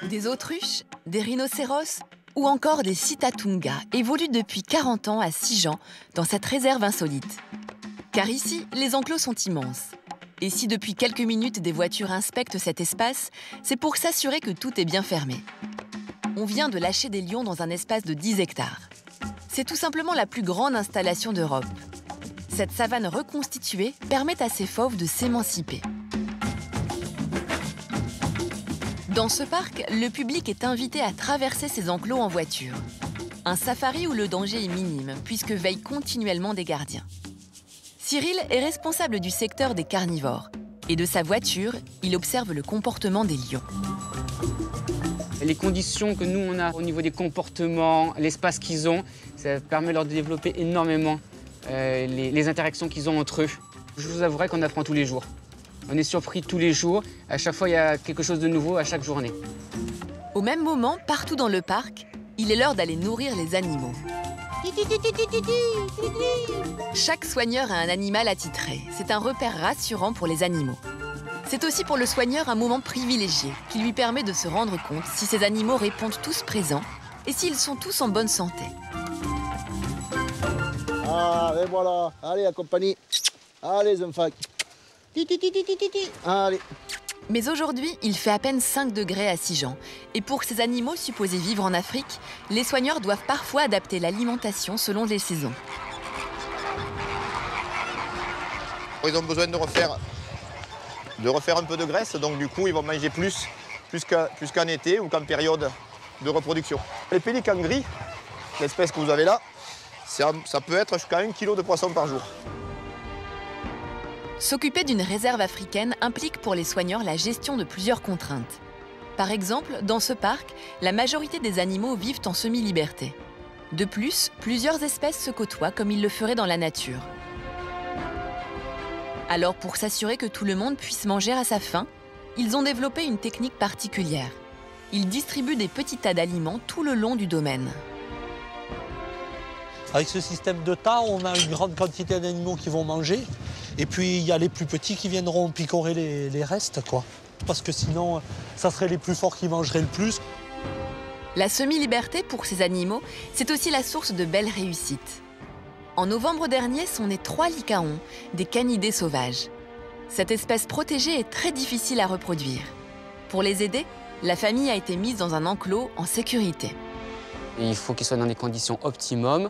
Des autruches, des rhinocéros ou encore des sitatungas évoluent depuis 40 ans à Sijan, dans cette réserve insolite. Car ici, les enclos sont immenses. Et si depuis quelques minutes des voitures inspectent cet espace, c'est pour s'assurer que tout est bien fermé. On vient de lâcher des lions dans un espace de 10 hectares. C'est tout simplement la plus grande installation d'Europe. Cette savane reconstituée permet à ces fauves de s'émanciper. Dans ce parc, le public est invité à traverser ces enclos en voiture. Un safari où le danger est minime, puisque veillent continuellement des gardiens. Cyril est responsable du secteur des carnivores. Et de sa voiture, il observe le comportement des lions. Les conditions que nous, on a au niveau des comportements, l'espace qu'ils ont, ça permet leur de développer énormément les interactions qu'ils ont entre eux. Je vous avouerai qu'on apprend tous les jours. On est surpris tous les jours. À chaque fois, il y a quelque chose de nouveau à chaque journée. Au même moment, partout dans le parc, il est l'heure d'aller nourrir les animaux. Chaque soigneur a un animal attitré. C'est un repère rassurant pour les animaux. C'est aussi pour le soigneur un moment privilégié qui lui permet de se rendre compte si ces animaux répondent tous présents et s'ils sont tous en bonne santé. Ah, et voilà. Allez, la compagnie. Allez, les enfants. Allez. Mais aujourd'hui, il fait à peine 5 degrés à Sijan. Et pour ces animaux supposés vivre en Afrique, les soigneurs doivent parfois adapter l'alimentation selon les saisons. Ils ont besoin de refaire un peu de graisse, donc du coup, ils vont manger plus qu'en été ou qu'en période de reproduction. Les pélicans gris, l'espèce que vous avez là, ça peut être jusqu'à 1 kg de poisson par jour. S'occuper d'une réserve africaine implique pour les soigneurs la gestion de plusieurs contraintes. Par exemple, dans ce parc, la majorité des animaux vivent en semi-liberté. De plus, plusieurs espèces se côtoient comme ils le feraient dans la nature. Alors, pour s'assurer que tout le monde puisse manger à sa faim, ils ont développé une technique particulière. Ils distribuent des petits tas d'aliments tout le long du domaine. Avec ce système de tas, on a une grande quantité d'animaux qui vont manger. Et puis, il y a les plus petits qui viendront picorer les restes, quoi. Parce que sinon, ça serait les plus forts qui mangeraient le plus. La semi-liberté pour ces animaux, c'est aussi la source de belles réussites. En novembre dernier sont nés 3 lycaons, des canidés sauvages. Cette espèce protégée est très difficile à reproduire. Pour les aider, la famille a été mise dans un enclos en sécurité. Et il faut qu'ils soient dans des conditions optimum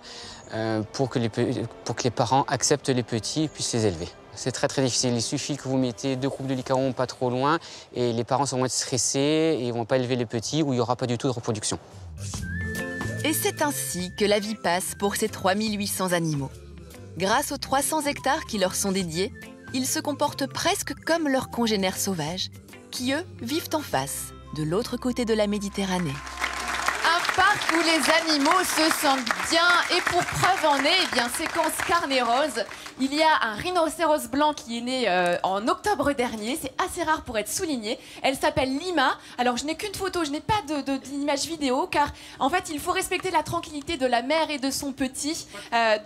pour que les parents acceptent les petits et puissent les élever. C'est très très difficile. Il suffit que vous mettez 2 groupes de lycaons pas trop loin et les parents vont être stressés et ils ne vont pas élever les petits ou il n'y aura pas du tout de reproduction. Et c'est ainsi que la vie passe pour ces 3800 animaux. Grâce aux 300 hectares qui leur sont dédiés, ils se comportent presque comme leurs congénères sauvages, qui eux vivent en face, de l'autre côté de la Méditerranée. Un parc où les animaux se sentent bien. Et pour preuve en est, eh bien, séquence carnet rose. Il y a un rhinocéros blanc qui est né en octobre dernier. C'est assez rare pour être souligné. Elle s'appelle Lima. Alors, je n'ai qu'une photo, je n'ai pas d'image vidéo, car en fait, il faut respecter la tranquillité de la mère et de son petit.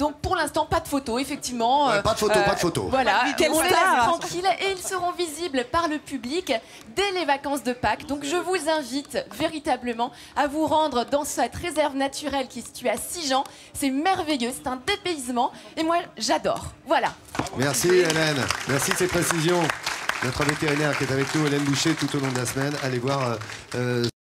Donc, pour l'instant, pas de photo, effectivement. Pas de photo, pas de photo. Voilà, Quelle on les star laisse tranquilles et ils seront visibles par le public dès les vacances de Pâques. Donc, je vous invite véritablement à vous rendre dans cette réserve naturelle qui est située à Sijan. C'est merveilleux, c'est un dépaysement et moi j'adore. Voilà. Merci Hélène, merci de ces précisions. Notre vétérinaire qui est avec nous, Hélène Boucher, tout au long de la semaine. Allez voir